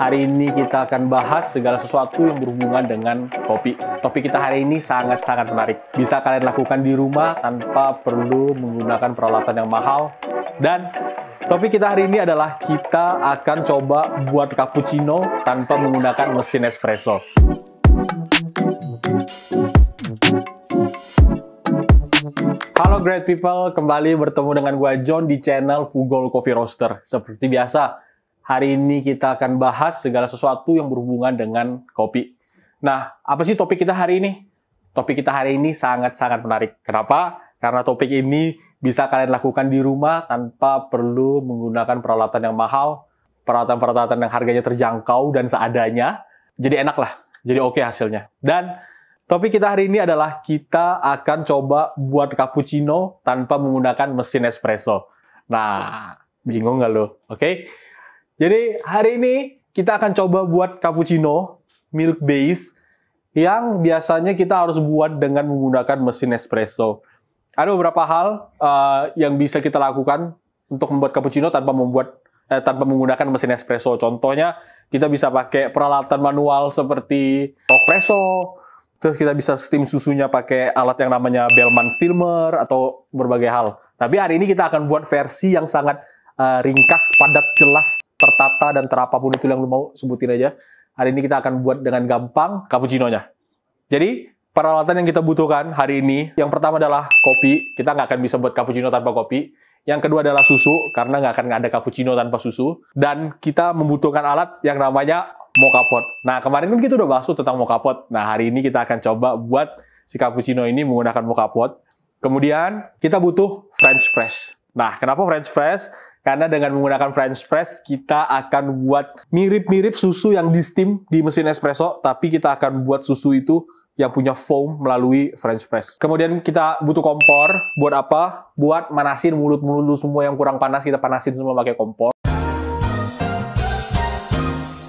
Hari ini kita akan bahas segala sesuatu yang berhubungan dengan kopi. Topik kita hari ini sangat-sangat menarik. Bisa kalian lakukan di rumah tanpa perlu menggunakan peralatan yang mahal. Dan topik kita hari ini adalah kita akan coba buat cappuccino tanpa menggunakan mesin espresso. Halo great people, kembali bertemu dengan gua John di channel Fugol Coffee Roaster. Seperti biasa, hari ini kita akan bahas segala sesuatu yang berhubungan dengan kopi. Nah, apa sih topik kita hari ini? Topik kita hari ini sangat-sangat menarik. Kenapa? Karena topik ini bisa kalian lakukan di rumah tanpa perlu menggunakan peralatan yang mahal, peralatan-peralatan yang harganya terjangkau dan seadanya. Jadi enak lah, jadi oke hasilnya. Dan topik kita hari ini adalah kita akan coba buat cappuccino tanpa menggunakan mesin espresso. Nah, bingung nggak lo? Oke? Jadi hari ini kita akan coba buat cappuccino milk base yang biasanya kita harus buat dengan menggunakan mesin espresso. Ada beberapa hal yang bisa kita lakukan untuk membuat cappuccino tanpa menggunakan mesin espresso. Contohnya, kita bisa pakai peralatan manual seperti espresso. Terus kita bisa steam susunya pakai alat yang namanya Bellman steamer atau berbagai hal. Tapi hari ini kita akan buat versi yang sangat ringkas, padat, jelas, tertata, dan terapapun itu yang lu mau sebutin aja. Hari ini kita akan buat dengan gampang cappuccino-nya. Jadi, peralatan yang kita butuhkan hari ini, yang pertama adalah kopi. Kita nggak akan bisa buat cappuccino tanpa kopi. Yang kedua adalah susu, karena nggak akan ada cappuccino tanpa susu. Dan kita membutuhkan alat yang namanya mocha pot. Nah, kemarin kan kita udah bahas tentang mocha pot. Nah, hari ini kita akan coba buat si cappuccino ini menggunakan mocha pot. Kemudian, kita butuh French press. Nah, kenapa French press? Karena dengan menggunakan French press, kita akan buat mirip-mirip susu yang di steam di mesin espresso, tapi kita akan buat susu itu yang punya foam melalui French press. Kemudian kita butuh kompor. Buat apa? Buat manasin mulut-mulut semua yang kurang panas, kita panasin semua pakai kompor.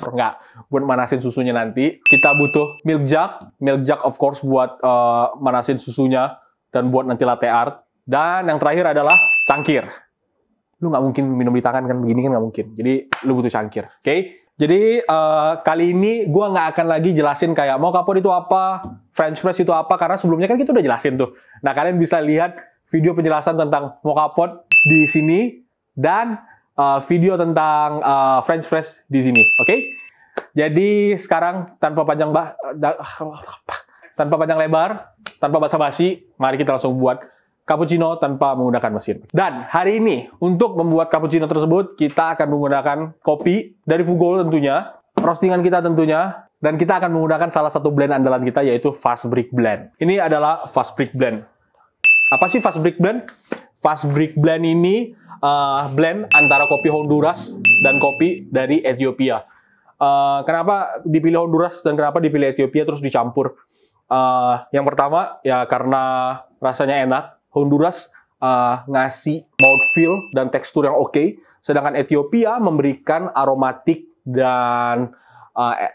Enggak, buat manasin susunya nanti. Kita butuh milk jug of course buat manasin susunya dan buat nanti latte art. Dan yang terakhir adalah cangkir. Lu nggak mungkin minum di tangan kan, begini kan nggak mungkin. Jadi lu butuh cangkir, oke? Jadi kali ini gue nggak akan lagi jelasin kayak mocha pot itu apa, French press itu apa, karena sebelumnya kan kita udah jelasin tuh. Nah, kalian bisa lihat video penjelasan tentang mocha pot di sini dan video tentang French press di sini, oke? Jadi sekarang tanpa panjang lebar, tanpa basa-basi, mari kita langsung buat cappuccino tanpa menggunakan mesin. Dan hari ini untuk membuat cappuccino tersebut kita akan menggunakan kopi dari Fugol tentunya, roastingan kita tentunya, dan kita akan menggunakan salah satu blend andalan kita yaitu Fast Break Blend. Ini adalah Fast Break Blend. Apa sih Fast Break Blend? Fast Break Blend ini blend antara kopi Honduras dan kopi dari Ethiopia. Kenapa dipilih Honduras dan kenapa dipilih Ethiopia terus dicampur? Yang pertama ya karena rasanya enak. Honduras ngasih mouthfeel dan tekstur yang oke, sedangkan Ethiopia memberikan aromatik dan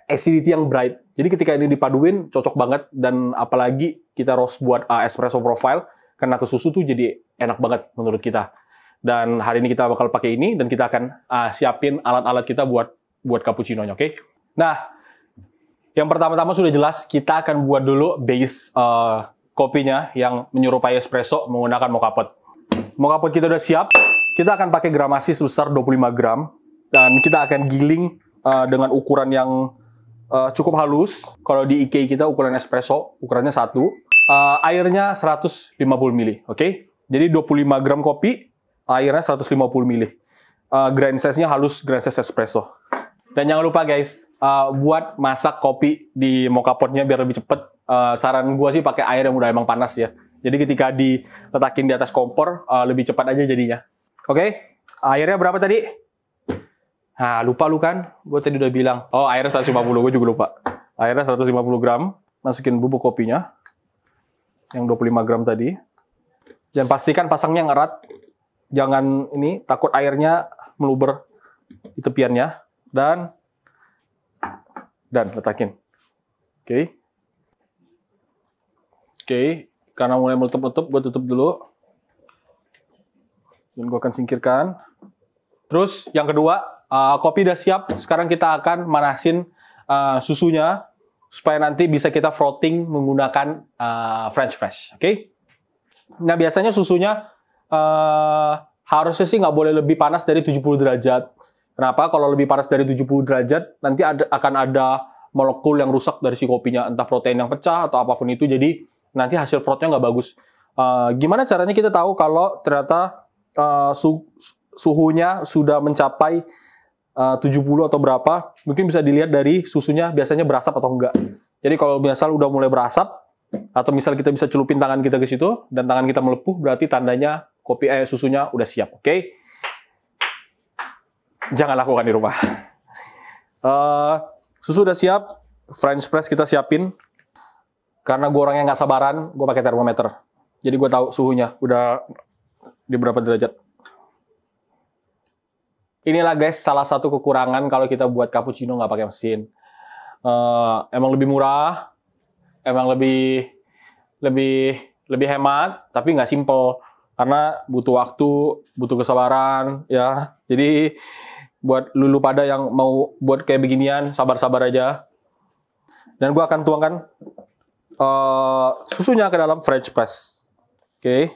acidity yang bright. Jadi ketika ini dipaduin cocok banget, dan apalagi kita roast buat espresso profile, kena ke susu tuh jadi enak banget menurut kita. Dan hari ini kita bakal pakai ini dan kita akan siapin alat-alat kita buat cappuccino-nya, oke? Nah, yang pertama-tama sudah jelas kita akan buat dulu base kopinya yang menyerupai espresso menggunakan mocha pot. Mocha pot kita udah siap. Kita akan pakai gramasi sebesar 25 gram. Dan kita akan giling dengan ukuran yang cukup halus. Kalau di IK kita ukuran espresso, ukurannya 1. Airnya 150 ml. Oke? Jadi 25 gram kopi, airnya 150 ml. Grind size-nya halus, grind size espresso. Dan jangan lupa guys, buat masak kopi di mocha pot-nya biar lebih cepet. Saran gue sih pakai air yang udah emang panas ya. Jadi ketika diletakin di atas kompor, lebih cepat aja jadinya. Oke, airnya berapa tadi? Nah, lupa lu kan? Gue tadi udah bilang. Oh, airnya 150, gue juga lupa. Airnya 150 gram. Masukin bubuk kopinya. Yang 25 gram tadi. Dan pastikan pasangnya yang erat. Jangan ini, takut airnya meluber di tepiannya. Dan letakin. Oke. Oke, karena mulai meletup-letup, gue tutup dulu. Dan gue akan singkirkan. Terus yang kedua, kopi udah siap. Sekarang kita akan manasin susunya supaya nanti bisa kita frotting menggunakan French press. Oke? Nah, biasanya susunya harusnya sih nggak boleh lebih panas dari 70 derajat. Kenapa? Kalau lebih panas dari 70 derajat, nanti akan ada molekul yang rusak dari si kopinya. Entah protein yang pecah atau apapun itu, jadi nanti hasil frotnya nggak bagus. Gimana caranya kita tahu kalau ternyata suhunya sudah mencapai 70 atau berapa? Mungkin bisa dilihat dari susunya biasanya berasap atau enggak. Jadi kalau misal udah mulai berasap, atau misal kita bisa celupin tangan kita ke situ, dan tangan kita melepuh, berarti tandanya susunya udah siap. Oke? Jangan lakukan di rumah. Susu udah siap, French press kita siapin. Karena gue orangnya nggak sabaran, gue pakai termometer. Jadi gue tahu suhunya udah di berapa derajat. Inilah guys salah satu kekurangan kalau kita buat cappuccino nggak pakai mesin. Emang lebih murah, emang lebih hemat, tapi nggak simple karena butuh waktu, butuh kesabaran, ya. Jadi buat lulu pada yang mau buat kayak beginian, sabar-sabar aja. Dan gue akan tuangkan susunya ke dalam French press. Oke,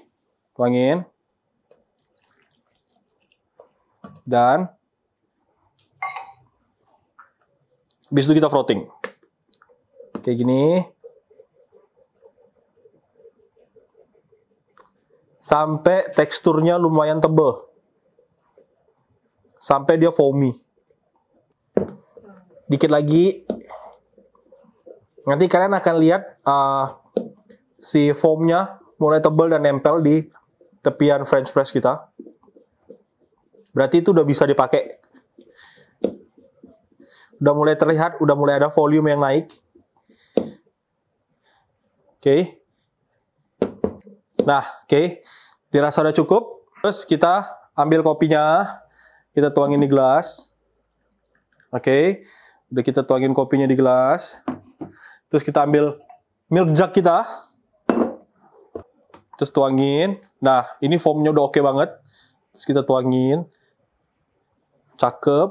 tuangin. Dan habis itu kita frotting. Kayak gini. Sampai teksturnya lumayan tebal. Sampai dia foamy. Dikit lagi. Nanti kalian akan lihat si foamnya mulai tebal dan nempel di tepian French press kita. Berarti itu udah bisa dipakai. Udah mulai terlihat, udah mulai ada volume yang naik. Oke. Nah, oke. Dirasa udah cukup. Terus kita ambil kopinya. Kita tuangin di gelas. Oke. Udah kita tuangin kopinya di gelas. Terus kita ambil milk jug kita. Terus tuangin. Nah, ini foamnya udah oke banget. Terus kita tuangin. Cakep.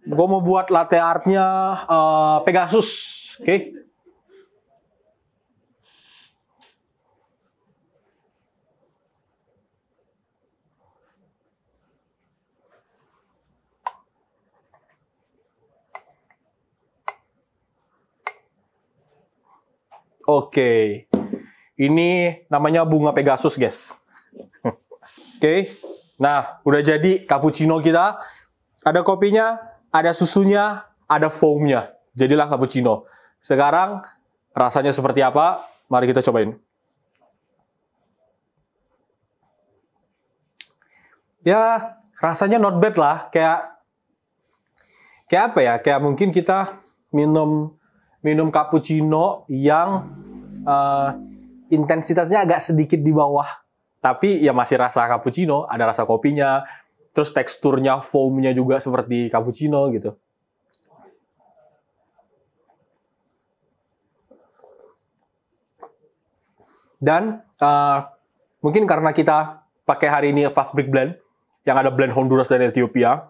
Gue mau buat latte artnya Pegasus. Oke. Oke, ini namanya bunga Pegasus, guys. Oke, nah udah jadi cappuccino kita. Ada kopinya, ada susunya, ada foamnya. Jadilah cappuccino. Sekarang rasanya seperti apa? Mari kita cobain. Ya, rasanya not bad lah. Kayak apa ya? Kayak mungkin kita minum cappuccino yang intensitasnya agak sedikit di bawah, tapi ya masih rasa cappuccino, ada rasa kopinya, terus teksturnya foamnya juga seperti cappuccino gitu. Dan mungkin karena kita pakai hari ini fast break blend, yang ada blend Honduras dan Ethiopia,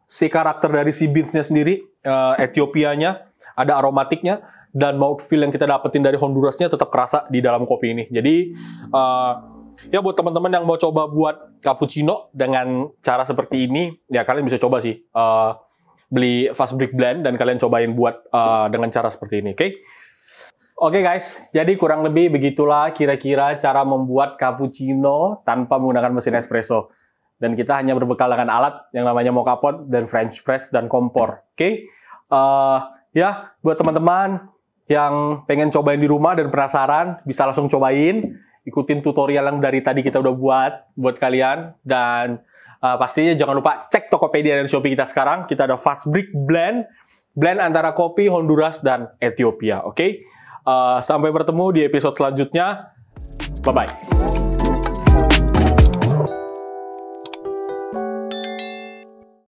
si karakter dari si beans-nya sendiri, Ethiopianya, ada aromatiknya, dan mouthfeel yang kita dapetin dari Hondurasnya tetap kerasa di dalam kopi ini. Jadi, ya buat teman-teman yang mau coba buat cappuccino dengan cara seperti ini, ya kalian bisa coba sih. Beli fast break blend dan kalian cobain buat dengan cara seperti ini, oke? Oke guys, jadi kurang lebih begitulah kira-kira cara membuat cappuccino tanpa menggunakan mesin espresso. Dan kita hanya berbekal dengan alat yang namanya mocha pot dan French press dan kompor. Oke? Ya, buat teman-teman yang pengen cobain di rumah dan penasaran, bisa langsung cobain. Ikutin tutorial yang dari tadi kita udah buat kalian. Dan pastinya jangan lupa cek Tokopedia dan Shopee kita sekarang. Kita ada fast break blend antara kopi Honduras dan Ethiopia. Oke? Sampai bertemu di episode selanjutnya. Bye-bye.